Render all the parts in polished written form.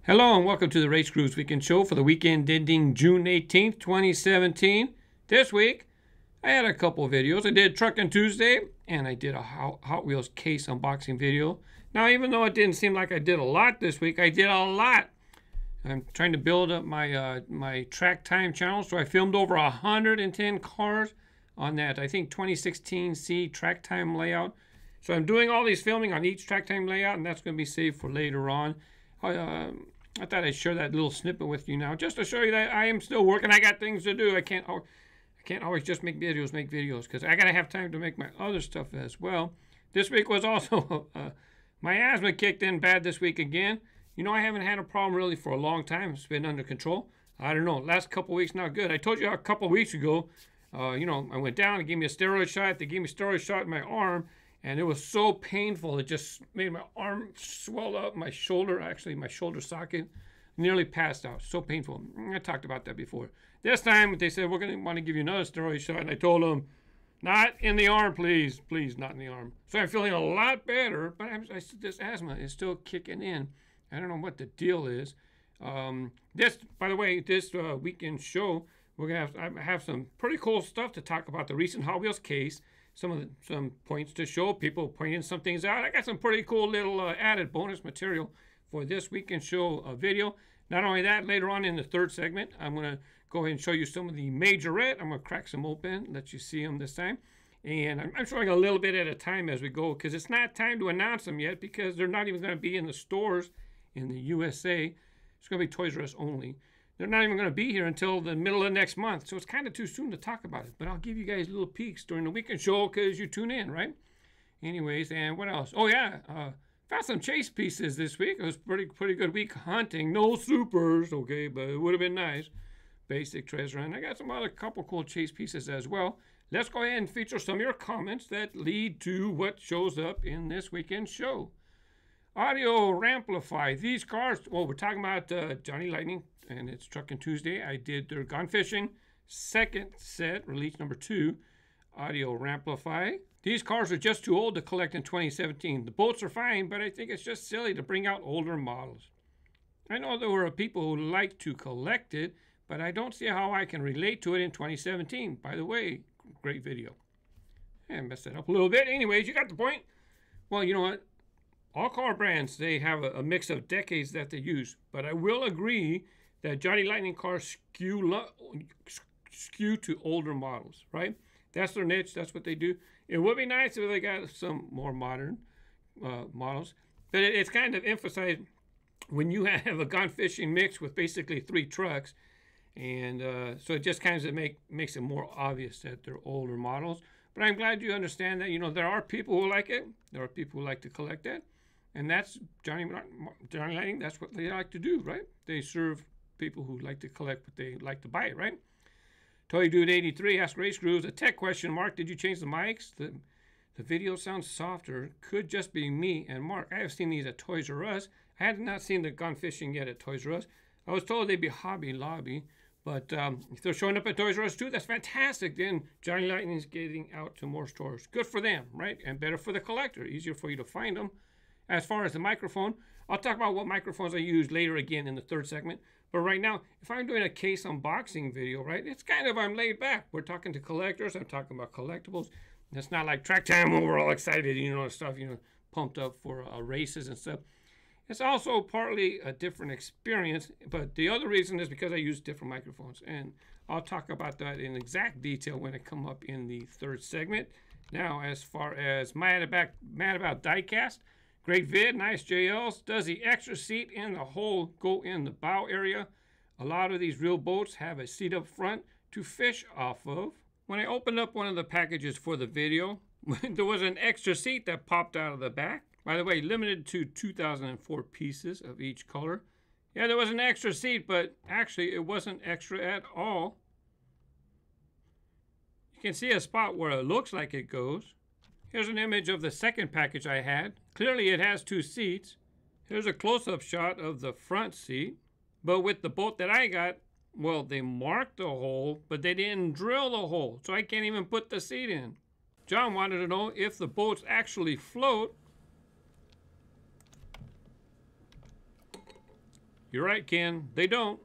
Hello and welcome to the RaceGrooves Weekend Show for the weekend ending June 18th, 2017. This week, I had a couple of videos. I did Truckin' Tuesday, and I did a Hot Wheels case unboxing video. Now, even though it didn't seem like I did a lot this week, I did a lot. I'm trying to build up my my track time channel, so I filmed over 110 cars on that, I think, 2016 C track time layout. So I'm doing all these filming on each track time layout, and that's going to be saved for later on. I thought I'd share that little snippet with you now, just to show you that I am still working. I got things to do. I can't always just make videos, because I gotta have time to make my other stuff as well. This week was also my asthma kicked in bad this week again. You know, I haven't had a problem really for a long time. It's been under control. I don't know. Last couple weeks not good. I told you a couple weeks ago. You know, I went down and gave me a steroid shot. They gave me a steroid shot in my arm. And it was so painful, it just made my arm swell up, my shoulder, actually my shoulder socket, nearly passed out. So painful. I talked about that before. This time, they said, we're going to want to give you another steroid shot. And I told them, not in the arm, please. Please, not in the arm. So I'm feeling a lot better, but this asthma is still kicking in. I don't know what the deal is. By the way, this weekend show, we're going to have some pretty cool stuff to talk about. The recent Hot Wheels case. Some points to show, people pointing some things out. I got some pretty cool little added bonus material for this weekend show video. Not only that, later on in the third segment, I'm going to go ahead and show you some of the majorette. I'm going to crack some open, let you see them this time. And I'm showing a little bit at a time as we go, because it's not time to announce them yet, because they're not even going to be in the stores in the USA. It's going to be Toys R Us only. They're not even going to be here until the middle of next month, so it's kind of too soon to talk about it. But I'll give you guys little peeks during the weekend show because you tune in, right? Anyways, and what else? Oh, yeah, found some chase pieces this week. It was pretty good week hunting. No supers, okay, but it would have been nice. Basic treasure hunt. I got some other couple cool chase pieces as well. Let's go ahead and feature some of your comments that lead to what shows up in this weekend show. Audio Ramplify. These cars, well, we're talking about Johnny Lightning, and it's Truckin' Tuesday. I did their Gun Fishing second set, release number 2, Audio Ramplify. These cars are just too old to collect in 2017. The boats are fine, but I think it's just silly to bring out older models. I know there were people who like to collect it, but I don't see how I can relate to it in 2017. By the way, great video. I messed that up a little bit. Anyways, you got the point. Well, you know what? All car brands, they have a mix of decades that they use, but I will agree that Johnny Lightning cars skew to older models, right? That's their niche. That's what they do. It would be nice if they got some more modern models, but it's kind of emphasized when you have a gun fishing mix with basically 3 trucks, and so it just kind of makes it more obvious that they're older models. But I'm glad you understand that. You know, there are people who like it. There are people who like to collect that, and that's Johnny Lightning. That's what they like to do, right? They serve people who like to collect what they like to buy it, right? Toy Dude 83 asked RaceGrooves a tech question. Mark, did you change the mics? The video sounds softer. Could just be me and Mark. I have seen these at Toys R Us. I had not seen the gun fishing yet at Toys R Us. I was told they'd be Hobby Lobby, but if they're showing up at Toys R Us too, that's fantastic. Then Johnny Lightning's getting out to more stores. Good for them, right? And better for the collector. Easier for you to find them. As far as the microphone, I'll talk about what microphones I use later again in the third segment. But right now, if I'm doing a case unboxing video, right, it's kind of, I'm laid back. We're talking to collectors. I'm talking about collectibles. It's not like track time when we're all excited, you know, stuff, you know, pumped up for races and stuff. It's also partly a different experience, but the other reason is because I use different microphones. And I'll talk about that in exact detail when I come up in the third segment. Now, as far as Mad About Diecast, great vid, nice JLs. Does the extra seat in the hole go in the bow area? A lot of these real boats have a seat up front to fish off of. When I opened up one of the packages for the video, there was an extra seat that popped out of the back. By the way, limited to 2004 pieces of each color. Yeah, there was an extra seat, but actually it wasn't extra at all. You can see a spot where it looks like it goes. Here's an image of the second package I had. Clearly it has 2 seats. Here's a close-up shot of the front seat. But with the boat that I got, well, they marked the hole, but they didn't drill the hole, so I can't even put the seat in. John wanted to know if the boats actually float. You're right, Ken. They don't.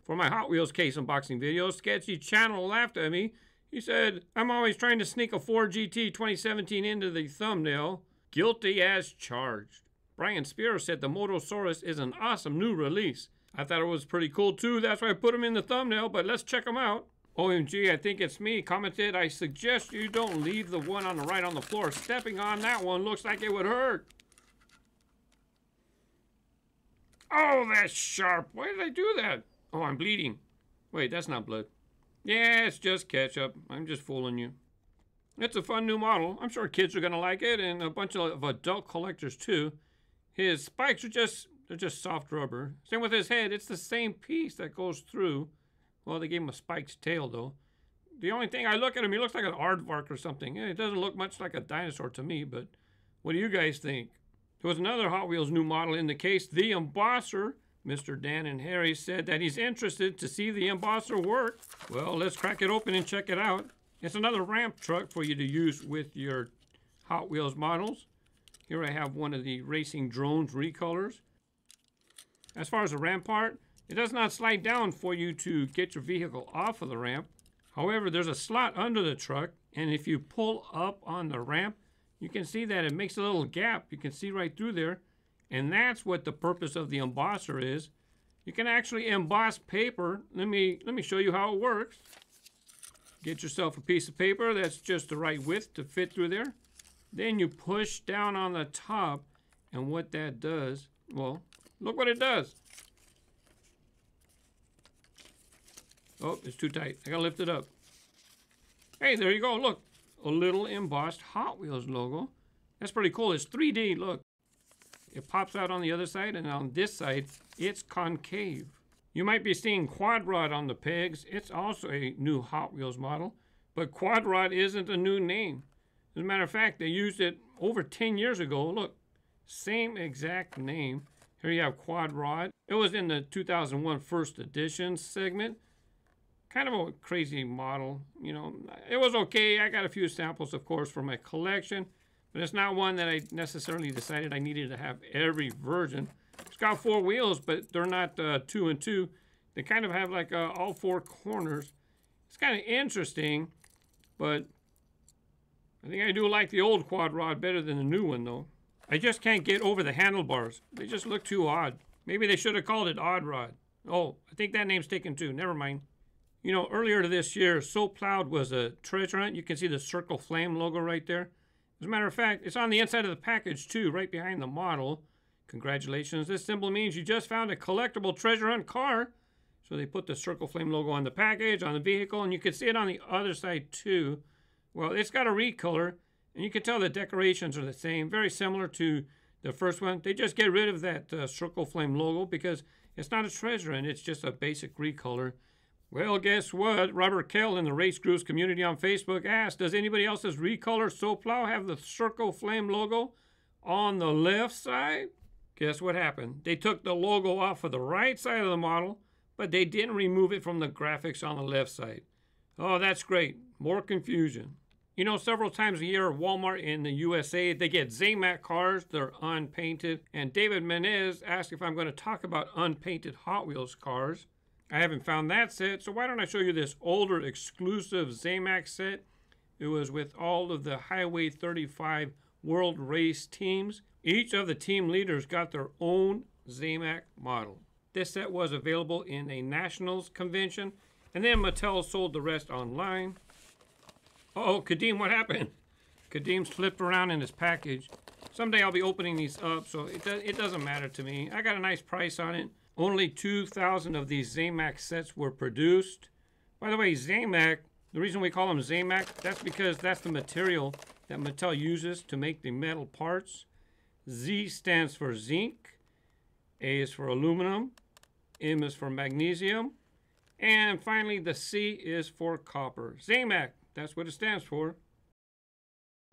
For my Hot Wheels case unboxing video, Sketchy Channel laughed at me. He said, I'm always trying to sneak a Ford GT 2017 into the thumbnail. Guilty as charged. Brian Spear said the Motosaurus is an awesome new release. I thought it was pretty cool too. That's why I put him in the thumbnail, but let's check him out. OMG, I think it's me, commented, I suggest you don't leave the one on the right on the floor. Stepping on that one looks like it would hurt. Oh, that's sharp. Why did I do that? Oh, I'm bleeding. Wait, that's not blood. Yeah, it's just ketchup. I'm just fooling you. It's a fun new model. I'm sure kids are going to like it, and a bunch of adult collectors too. His spikes are they're just soft rubber. Same with his head. It's the same piece that goes through. Well, they gave him a spiked tail, though. The only thing, I look at him, he looks like an aardvark or something. Yeah, it doesn't look much like a dinosaur to me, but what do you guys think? There was another Hot Wheels new model in the case, the Embosser. Mr. Dan and Harry said that he's interested to see the Embosser work. Well, let's crack it open and check it out. It's another ramp truck for you to use with your Hot Wheels models. Here I have one of the racing drones recolors. As far as the ramp part, it does not slide down for you to get your vehicle off of the ramp. However, there's a slot under the truck, and if you pull up on the ramp, you can see that it makes a little gap. You can see right through there, and that's what the purpose of the Embosser is. You can actually emboss paper. Let me show you how it works. Get yourself a piece of paper that's just the right width to fit through there. Then you push down on the top, and what that does, well, look what it does. Oh, it's too tight. I gotta lift it up. Hey, there you go. Look, a little embossed Hot Wheels logo. That's pretty cool. It's 3D. Look, it pops out on the other side, and on this side, it's concave. You might be seeing Quad Rod on the pegs. It's also a new Hot Wheels model, but Quad Rod isn't a new name. As a matter of fact, they used it over 10 years ago. Look, same exact name. Here you have Quad Rod. It was in the 2001 first edition segment. Kind of a crazy model, you know. It was okay. I got a few samples, of course, for my collection, but it's not one that I necessarily decided I needed to have every version. It's got 4 wheels, but they're not 2 and 2. They kind of have like all 4 corners. It's kind of interesting, but I think I do like the old Quad Rod better than the new one, though. I just can't get over the handlebars. They just look too odd. Maybe they should have called it Odd Rod. Oh, I think that name's taken too. Never mind. You know, earlier this year, So Plowed was a treasure hunt. You can see the Circle Flame logo right there. As a matter of fact, it's on the inside of the package too, right behind the model. Congratulations. This symbol means you just found a collectible treasure hunt car. So they put the Circle Flame logo on the package, on the vehicle, and you can see it on the other side too. Well, it's got a recolor, and you can tell the decorations are the same, very similar to the first one. They just get rid of that Circle Flame logo because it's not a treasure hunt, it's just a basic recolor. Well, guess what? Robert Kell in the RaceGrooves community on Facebook asked, does anybody else's recolor So Plow have the Circle Flame logo on the left side? Guess what happened? They took the logo off of the right side of the model, but they didn't remove it from the graphics on the left side. Oh, that's great. More confusion. You know, several times a year, Walmart in the USA, they get Zamac cars. They're unpainted. And David Menez asked if I'm going to talk about unpainted Hot Wheels cars. I haven't found that set, so why don't I show you this older exclusive Zamac set. It was with all of the Highway 35 World Race teams. Each of the team leaders got their own Zamac model. This set was available in a Nationals convention, and then Mattel sold the rest online. Uh-oh, Kadeem, what happened? Kadeem slipped around in his package. Someday I'll be opening these up, so it doesn't matter to me. I got a nice price on it. Only 2,000 of these Zamac sets were produced. By the way, Zamac, the reason we call them Zamac, that's because that's the material that Mattel uses to make the metal parts. Z stands for zinc, A is for aluminum, M is for magnesium, and finally the C is for copper. Zamac, that's what it stands for.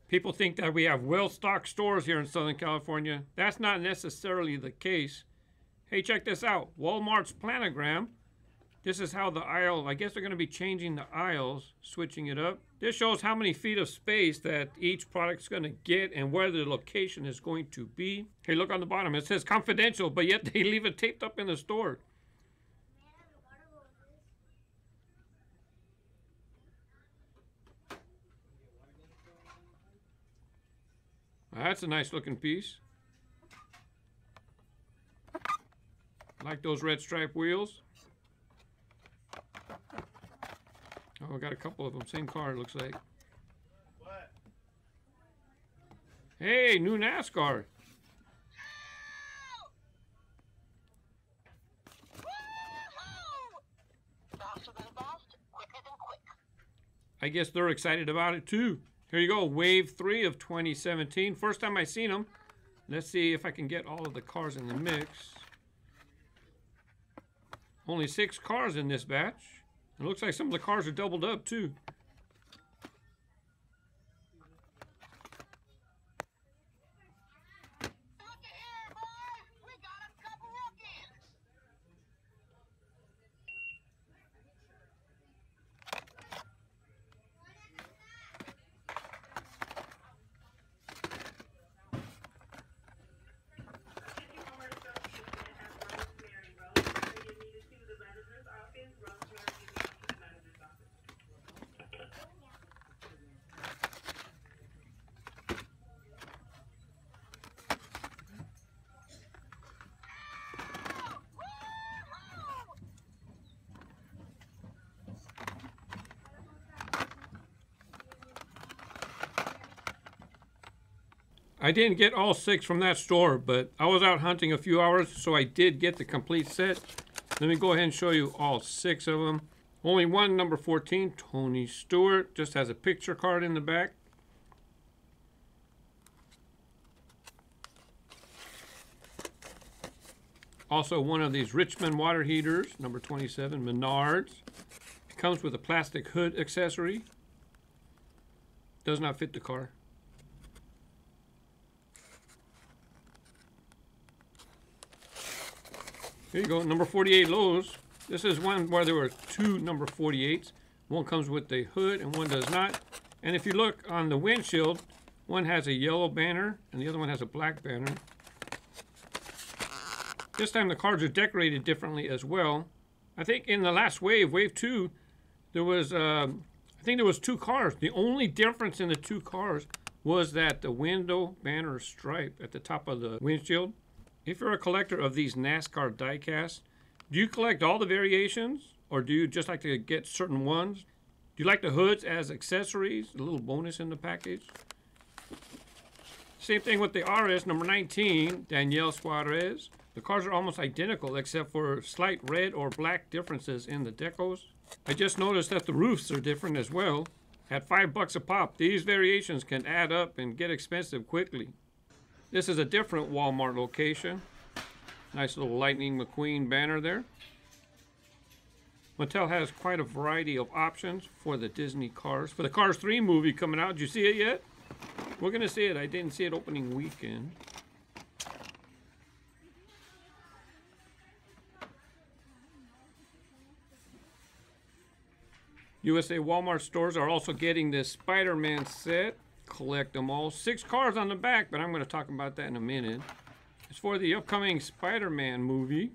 People think that we have well-stocked stores here in Southern California. That's not necessarily the case. Hey, check this out. Walmart's planogram. This is how the aisle, I guess they're going to be changing the aisles, switching it up. This shows how many feet of space that each product's going to get and where the location is going to be. Hey, look on the bottom. It says confidential, but yet they leave it taped up in the store. That's a nice looking piece. I like those red stripe wheels. Oh, I got a couple of them. Same car, it looks like. What? Hey, new NASCAR. Faster than fast, quicker than quick. I guess they're excited about it too. Here you go, Wave 3 of 2017. First time I seen them. Let's see if I can get all of the cars in the mix. Only 6 cars in this batch. It looks like some of the cars are doubled up too. Look here, boys! We got a couple rookies! I didn't get all 6 from that store, but I was out hunting a few hours, so I did get the complete set. Let me go ahead and show you all 6 of them. Only one, number 14, Tony Stewart, just has a picture card in the back. Also one of these Richmond water heaters, number 27, Menards. It comes with a plastic hood accessory. Does not fit the car. Here you go, number 48 Lowe's. This is one where there were 2 number 48s. One comes with the hood and one does not. And if you look on the windshield, one has a yellow banner and the other one has a black banner. This time the cars are decorated differently as well. I think in the last wave, wave 2, there was, I think there was 2 cars. The only difference in the 2 cars was that the window banner stripe at the top of the windshield. If you're a collector of these NASCAR diecasts, do you collect all the variations or do you just like to get certain ones? Do you like the hoods as accessories, a little bonus in the package? Same thing with the RS number 19, Danielle Suarez. The cars are almost identical except for slight red or black differences in the decos. I just noticed that the roofs are different as well. At $5 a pop, these variations can add up and get expensive quickly. This is a different Walmart location. Nice little Lightning McQueen banner there. Mattel has quite a variety of options for the Disney cars. For the Cars 3 movie coming out, did you see it yet? We're going to see it. I didn't see it opening weekend. USA Walmart stores are also getting this Spider-Man set. Collect them all. 6 cars on the back, but I'm going to talk about that in a minute. It's for the upcoming Spider-Man movie.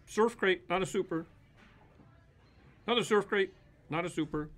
Surf crate, not a super. Another surf crate, not a super.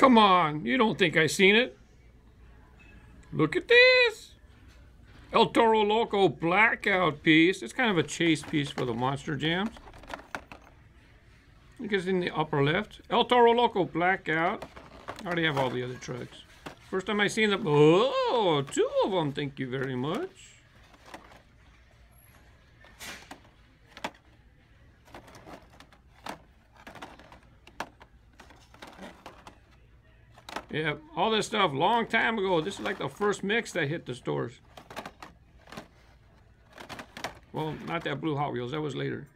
come on. You don't think I seen it? Look at this. El Toro Loco blackout piece. It's kind of a chase piece for the Monster Jams. I think it's in the upper left. El Toro Loco blackout. I already have all the other trucks. First time I seen them. Oh, 2 of them. Thank you very much. Yeah, all this stuff long time ago. This is like the first mix that hit the stores. Well, not that blue Hot Wheels. That was later.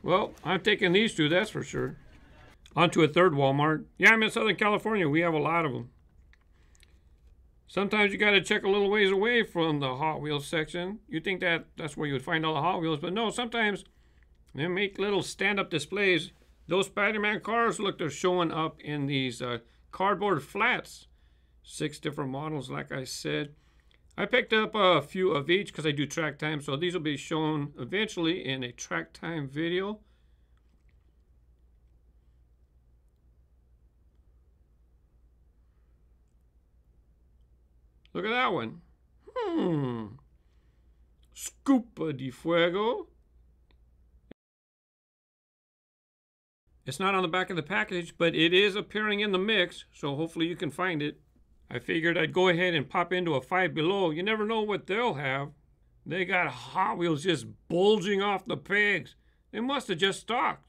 Well, I'm taking these 2, that's for sure. On to a third Walmart. Yeah, I'm in Southern California. We have a lot of them. Sometimes you got to check a little ways away from the Hot Wheels section. You think that's where you would find all the Hot Wheels, but no, sometimes they make little stand-up displays. Those Spider-Man cars, look, they're showing up in these cardboard flats. 6 different models, like I said. I picked up a few of each because I do track time, so these will be shown eventually in a track time video. Look at that one. Scupa de Fuego. It's not on the back of the package, but it is appearing in the mix, so hopefully you can find it. I figured I'd go ahead and pop into a Five Below. You never know what they'll have. They got Hot Wheels just bulging off the pegs. They must have just stocked.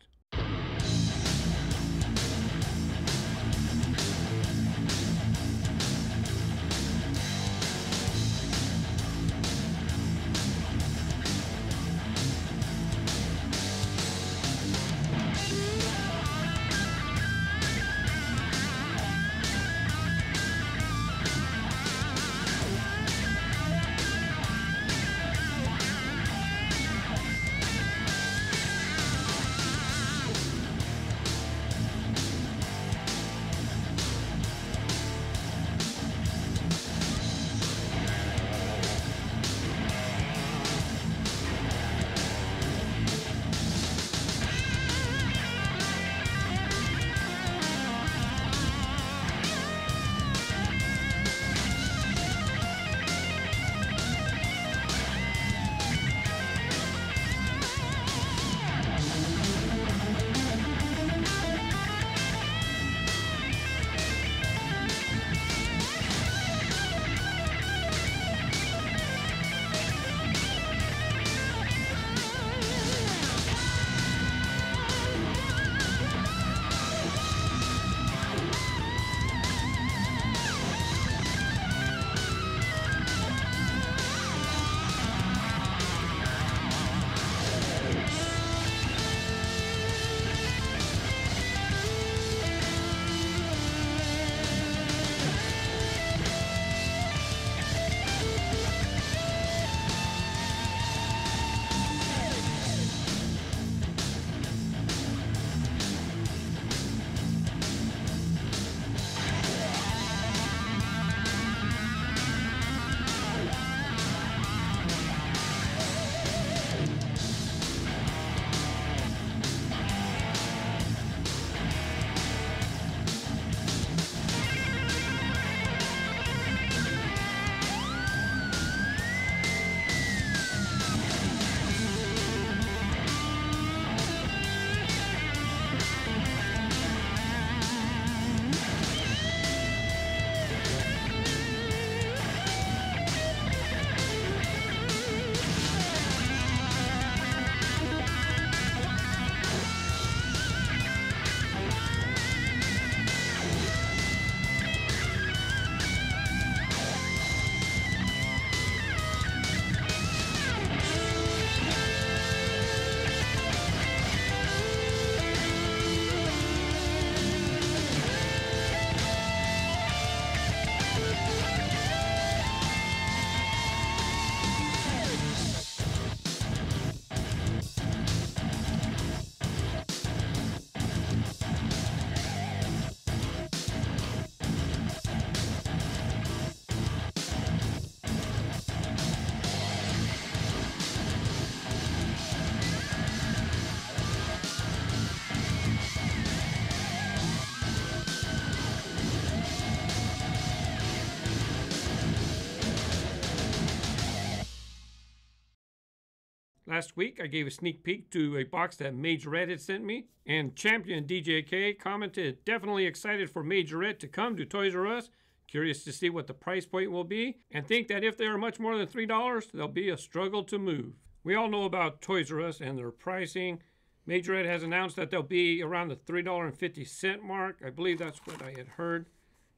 last week, I gave a sneak peek to a box that Majorette had sent me. And Champion DJK commented, definitely excited for Majorette to come to Toys R Us. Curious to see what the price point will be. And think that if they are much more than $3, they'll be a struggle to move. We all know about Toys R Us and their pricing. Majorette has announced that they'll be around the $3.50 mark. I believe that's what I had heard.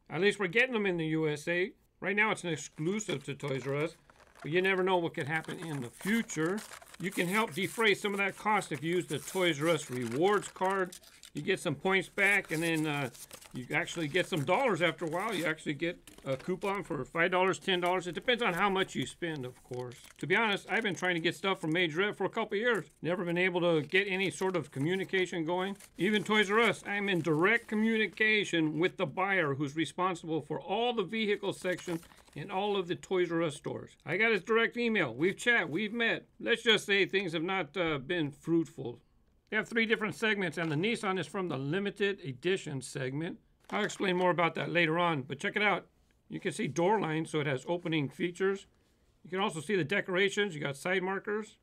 At least we're getting them in the USA. Right now it's an exclusive to Toys R Us. But you never know what could happen in the future. You can help defray some of that cost if you use the Toys R Us rewards card. You get some points back, and then you actually get some dollars after a while. You actually get a coupon for $5, $10. It depends on how much you spend, of course. To be honest, I've been trying to get stuff from Majorette for a couple years. Never been able to get any sort of communication going. Even Toys R Us, I'm in direct communication with the buyer who's responsible for all the vehicle section in all of the Toys R Us stores. I got his direct email. We've chat, we've met. Let's just say things have not been fruitful. They have 3 different segments, and the Nissan is from the limited edition segment. I'll explain more about that later on, but check it out. You can see door lines, so it has opening features. You can also see the decorations. You got side markers.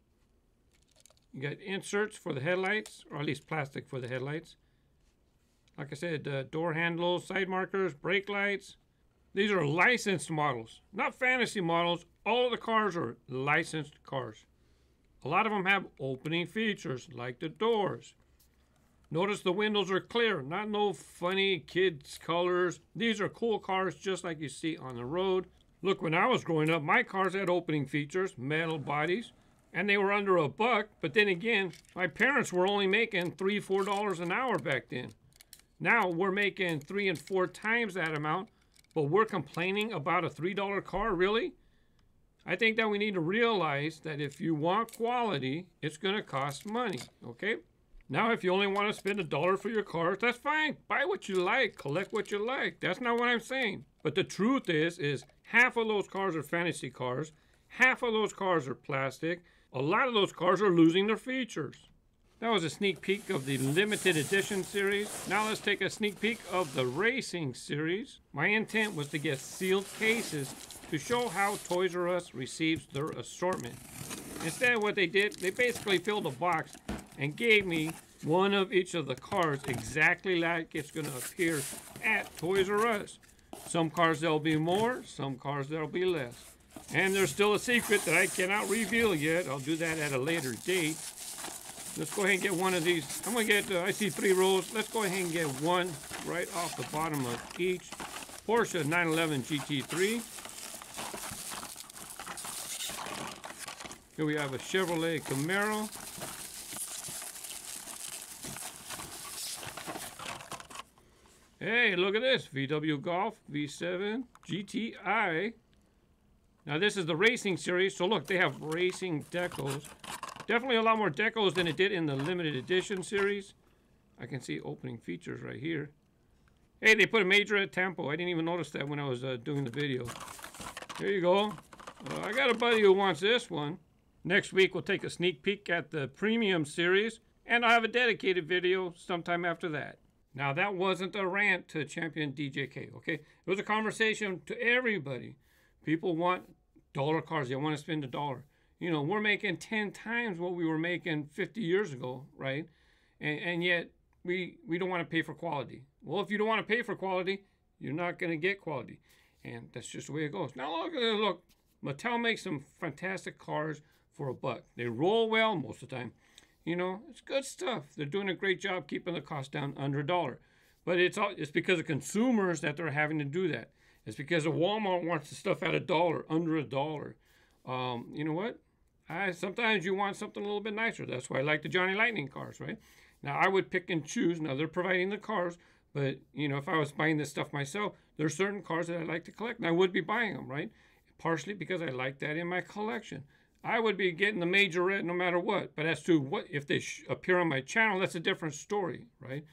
You got inserts for the headlights, or at least plastic for the headlights. Like I said, door handles, side markers, brake lights. These are licensed models, not fantasy models. All of the cars are licensed cars. A lot of them have opening features, like the doors. Notice the windows are clear, not no funny kids' colors. These are cool cars just like you see on the road. Look, when I was growing up, my cars had opening features, metal bodies, and they were under $1. But then again, my parents were only making $3, $4 an hour back then. Now we're making 3 and 4 times that amount, but we're complaining about a $3 car, really? I think that we need to realize that if you want quality, it's going to cost money, okay? Now, if you only want to spend $1 for your cars, that's fine. Buy what you like, collect what you like. That's not what I'm saying. But the truth is half of those cars are fantasy cars. Half of those cars are plastic. A lot of those cars are losing their features. That was a sneak peek of the limited edition series. Now let's take a sneak peek of the racing series. My intent was to get sealed cases to show how Toys R Us receives their assortment. Instead, what they did, they basically filled a box and gave me one of each of the cars exactly like it's going to appear at Toys R Us. Some cars there'll be more, some cars there'll be less. And there's still a secret that I cannot reveal yet. I'll do that at a later date. Let's go ahead and get one of these. I'm going to get, I see 3 rows. Let's go ahead and get one right off the bottom of each. Porsche 911 GT3. Here we have a Chevrolet Camaro. Hey, look at this. VW Golf V7 GTI. Now this is the racing series, so look, they have racing decals. Definitely a lot more decals than it did in the limited edition series. I can see opening features right here. Hey, they put a Majorette Tampo. I didn't even notice that when I was doing the video. There you go. I got a buddy who wants this one. Next week, we'll take a sneak peek at the premium series, and I'll have a dedicated video sometime after that. Now, that wasn't a rant to Champion DJK, okay? It was a conversation to everybody. People want dollar cars. They want to spend $1. You know, we're making 10 times what we were making 50 years ago, right? And yet, we don't want to pay for quality. Well, if you don't want to pay for quality, you're not going to get quality. And that's just the way it goes. Now, look, Mattel makes some fantastic cars for $1. They roll well most of the time. You know, it's good stuff. They're doing a great job keeping the cost down under $1. But it's because of consumers that they're having to do that. It's because of Walmart wants the stuff at $1, under $1. You know what? Sometimes you want something a little bit nicer. That's why I like the Johnny Lightning cars, right? Now, I would pick and choose. Now, they're providing the cars. But, you know, if I was buying this stuff myself, there's certain cars that I like to collect. And I would be buying them, right? Partially because I like that in my collection. I would be getting the Majorette no matter what. But as to what if they appear on my channel, that's a different story, right?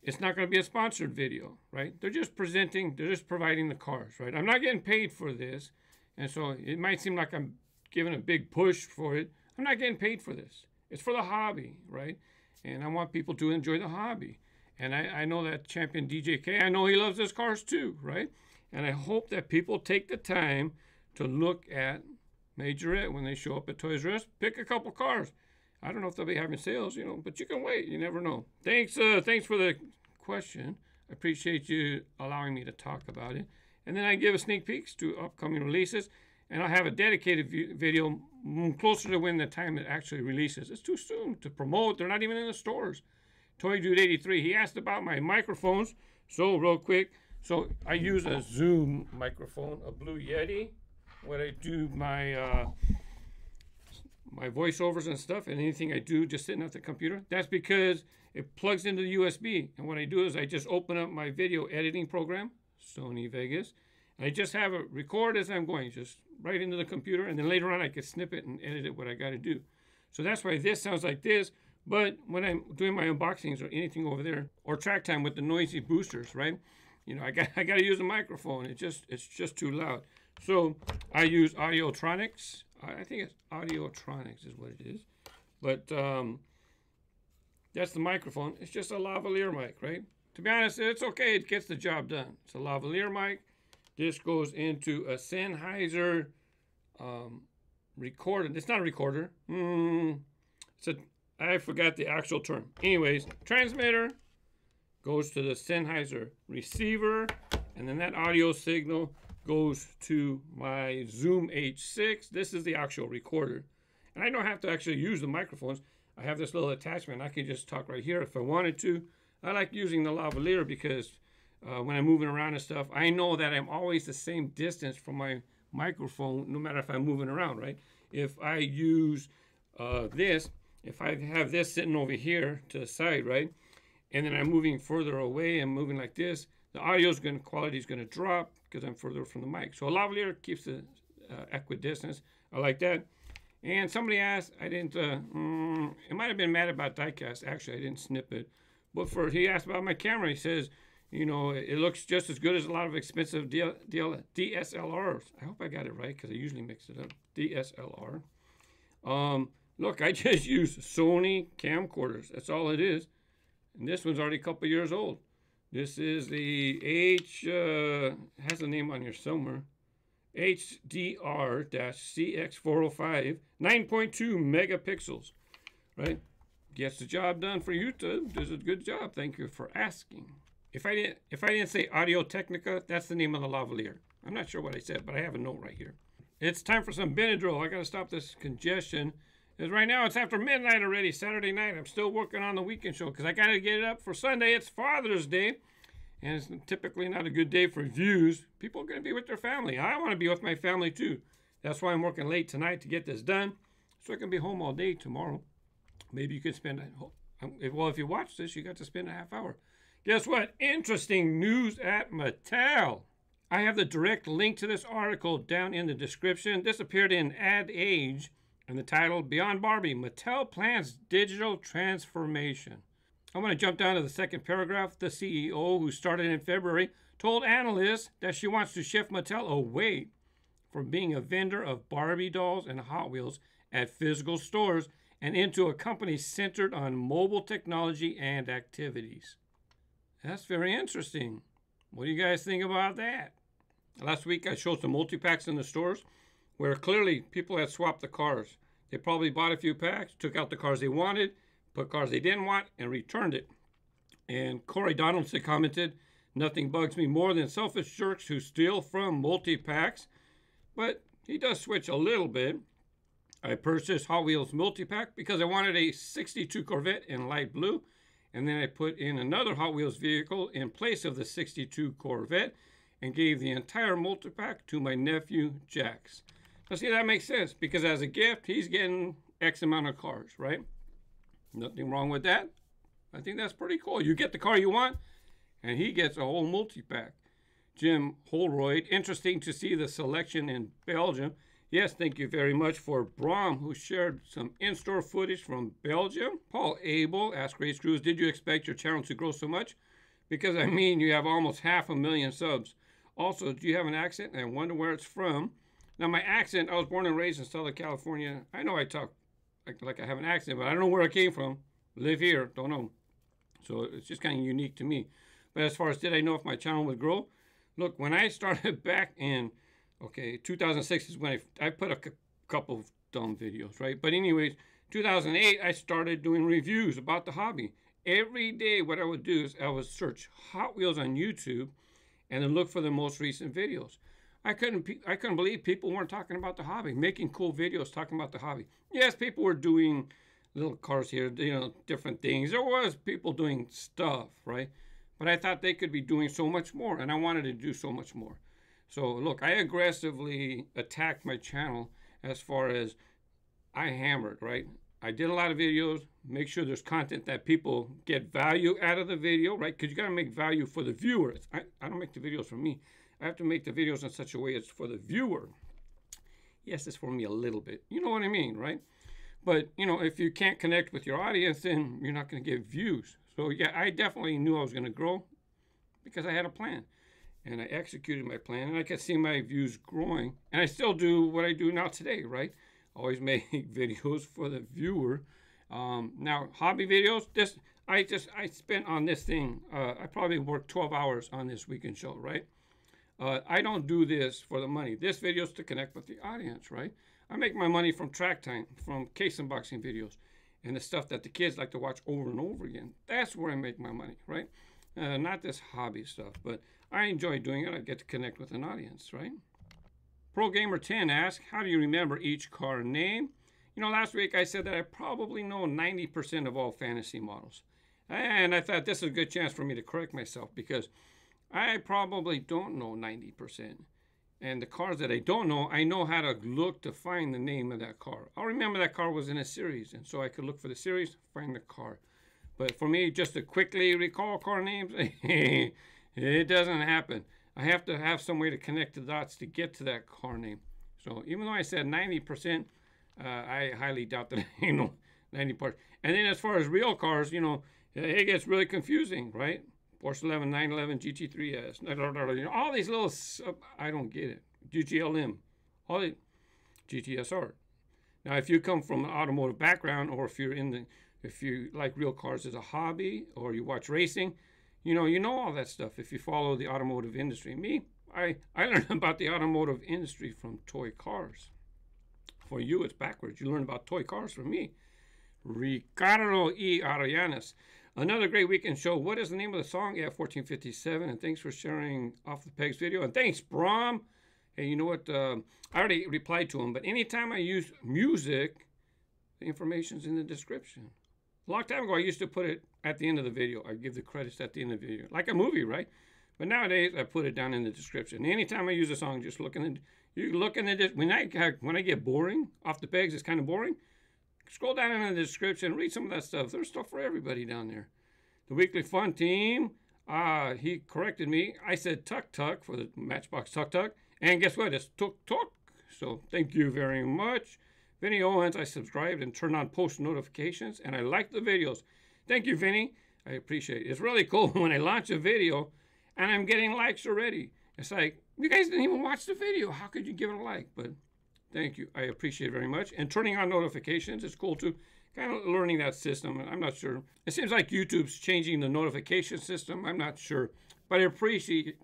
It's not going to be a sponsored video, right? They're just providing the cars, right? I'm not getting paid for this. And so it might seem like I'm giving a big push for it. I'm not getting paid for this. It's for the hobby, right? And I want people to enjoy the hobby. And I know that Champion DJK, I know he loves his cars too, right? And I hope that people take the time to look at Majorette, when they show up at Toys R Us, pick a couple cars. I don't know if they'll be having sales, but you can wait. You never know. Thanks for the question. I appreciate you allowing me to talk about it. And then I give a sneak peeks to upcoming releases. And I'll have a dedicated video closer to when the time it actually releases. It's too soon to promote. They're not even in the stores. Toy Dude 83, he asked about my microphones. So real quick, so I use a Zoom microphone, a Blue Yeti, when I do my my voiceovers and stuff, and anything I do just sitting at the computer. That's because it plugs into the USB. And what I do is I just open up my video editing program, Sony Vegas. I just have it record as I'm going, just right into the computer, and then later on I can snip it and edit it what I got to do. So that's why this sounds like this. But when I'm doing my unboxings or anything over there, or track time with the noisy boosters, right? I got to use a microphone. It's just too loud. So I use Audiotronics. I think it's Audiotronics is what it is. But that's the microphone. It's just a lavalier mic, right? To be honest, it's okay. It gets the job done. It's a lavalier mic. This goes into a Sennheiser recorder. It's not a recorder. I forgot the actual term. Anyways, transmitter goes to the Sennheiser receiver, and then that audio signal goes to my Zoom H6. This is the actual recorder. And I don't have to actually use the microphones. I have this little attachment. I can just talk right here if I wanted to. I like using the lavalier because when I'm moving around and stuff, I know that I'm always the same distance from my microphone, no matter if I'm moving around, right? If I use if I have this sitting over here to the side, right? And then I'm moving further away and moving like this, the quality is going to drop because I'm further from the mic. So a lavalier keeps the equidistance. I like that. And somebody asked, I didn't, it might have been mad about diecast. Actually, I didn't snip it. But he asked about my camera. He says, it looks just as good as a lot of expensive DSLRs. I hope I got it right because I usually mix it up. DSLR. Look, I just use Sony camcorders. That's all it is. And this one's already a couple years old. This is the has a name on here somewhere. HDR-CX405, 9.2 megapixels, right? Gets the job done for YouTube. Does a good job. Thank you for asking. If I didn't say Audio Technica, that's the name of the lavalier. I'm not sure what I said, but I have a note right here. It's time for some Benadryl. I got to stop this congestion. Because right now it's after midnight already, Saturday night. I'm still working on the weekend show because I got to get it up for Sunday. It's Father's Day. And it's typically not a good day for views. People are going to be with their family. I want to be with my family too. That's why I'm working late tonight to get this done. So I can be home all day tomorrow. Maybe you can spend, well, if you watch this, you got to spend a half hour. Guess what? Interesting news at Mattel. I have the direct link to this article down in the description. This appeared in Ad Age. And the title, Beyond Barbie, Mattel Plans Digital Transformation. I'm going to jump down to the second paragraph. The CEO, who started in February, told analysts that she wants to shift Mattel away from being a vendor of Barbie dolls and Hot Wheels at physical stores and into a company centered on mobile technology and activities. That's very interesting. What do you guys think about that? Last week I showed some multi-packs in the stores where clearly people had swapped the cars. They probably bought a few packs, took out the cars they wanted, put cars they didn't want, and returned it. And Corey Donaldson commented, nothing bugs me more than selfish jerks who steal from multi-packs. But he does switch a little bit. I purchased Hot Wheels multi-pack because I wanted a 62 Corvette in light blue. And then I put in another Hot Wheels vehicle in place of the 62 Corvette and gave the entire multi-pack to my nephew, Jax. Now, see, that makes sense because as a gift, he's getting X amount of cars, right? Nothing wrong with that. I think that's pretty cool. You get the car you want, and he gets a whole multi-pack. Jim Holroyd, interesting to see the selection in Belgium. Yes, thank you very much for Brom, who shared some in-store footage from Belgium. Paul Abel asked RaceGrooves, did you expect your channel to grow so much? Because, I mean, you have almost 500,000 subs. Also, do you have an accent? I wonder where it's from. Now, my accent, I was born and raised in Southern California. I know I talk like I have an accent, but I don't know where I came from. Live here, don't know. So it's just kind of unique to me. But as far as did I know if my channel would grow? Look, when I started back in, 2006 is when I put couple of dumb videos, right? But anyways, 2008, I started doing reviews about the hobby. Every day, what I would do is I would search Hot Wheels on YouTube and then look for the most recent videos. I couldn't believe people weren't talking about the hobby, making cool videos talking about the hobby. Yes, people were doing little cars here, you know, different things. There was people doing stuff, right? But I thought they could be doing so much more, and I wanted to do so much more. So look, I aggressively attacked my channel as far as I hammered, right? I did a lot of videos, make sure there's content that people get value out of the video, right? Because you got to make value for the viewer. I don't make the videos for me. I have to make the videos in such a way it's for the viewer. Yes, it's for me a little bit. You know what I mean, right? But, you know, if you can't connect with your audience, then you're not going to get views. So, yeah, I definitely knew I was going to grow because I had a plan. And I executed my plan, and I could see my views growing. And I still do what I do now today, right? Always make videos for the viewer. Now, hobby videos, I spent on this thing, I probably worked 12 hours on this weekend show, right? I don't do this for the money. This video is to connect with the audience, right? I make my money from track time, from case unboxing videos, and the stuff that the kids like to watch over and over again. That's where I make my money, right? Not this hobby stuff, but I enjoy doing it. I get to connect with an audience, right? Pro Gamer 10 asks, how do you remember each car name? You know, last week I said that I probably know 90% of all fantasy models. And I thought this is a good chance for me to correct myself because I probably don't know 90%. And the cars that I don't know, I know how to look to find the name of that car. I'll remember that car was in a series, and so I could look for the series, find the car. But for me, just to quickly recall car names, it doesn't happen. I have to have some way to connect the dots to get to that car name. So even though I said 90%, I highly doubt that I know 90%. And then as far as real cars, you know, it gets really confusing, right? Porsche 11, 911, GT3S, all these little, I don't get it. GTLM, all the GTSR. Now, if you come from an automotive background, or if you like real cars as a hobby, or you watch racing, you know all that stuff if you follow the automotive industry. Me, I learned about the automotive industry from toy cars. For you, it's backwards. You learn about toy cars from me. Ricardo E. Arellanes. Another great weekend show. What is the name of the song? Yeah, 1457. And thanks for sharing Off the Pegs video. And thanks, Brom. Hey, you know what? I already replied to him. But anytime I use music, the information's in the description. A long time ago, I used to put it at the end of the video. I give the credits at the end of the video. Like a movie, right? But nowadays, I put it down in the description. Anytime I use a song, just look in the... You look in the... When I get boring, Off the Pegs is kind of boring. Scroll down in the description, read some of that stuff. There's stuff for everybody down there. The Weekly Fun Team, he corrected me. I said Tuk Tuk for the Matchbox Tuk Tuk. And guess what? It's Tuk Tuk. So thank you very much. Vinny Owens, I subscribed and turned on post notifications. And I like the videos. Thank you, Vinny. I appreciate it. It's really cool when I launch a video and I'm getting likes already. It's like, you guys didn't even watch the video. How could you give it a like? But thank you. I appreciate it very much. And turning on notifications is cool too. Kind of learning that system. I'm not sure. It seems like YouTube's changing the notification system. I'm not sure. But I appreciate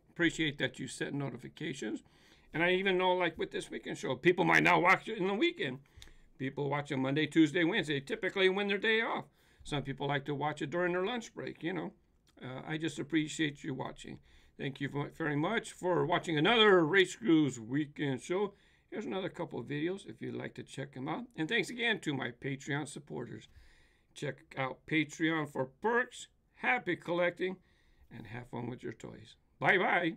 that you set notifications. And I even know, like with this weekend show, people might not watch it in the weekend. People watch it Monday, Tuesday, Wednesday, typically when their day off. Some people like to watch it during their lunch break, you know. I just appreciate you watching. Thank you very much for watching another RaceGrooves weekend show. Here's another couple of videos if you'd like to check them out. And thanks again to my Patreon supporters. Check out Patreon for perks, happy collecting, and have fun with your toys. Bye-bye.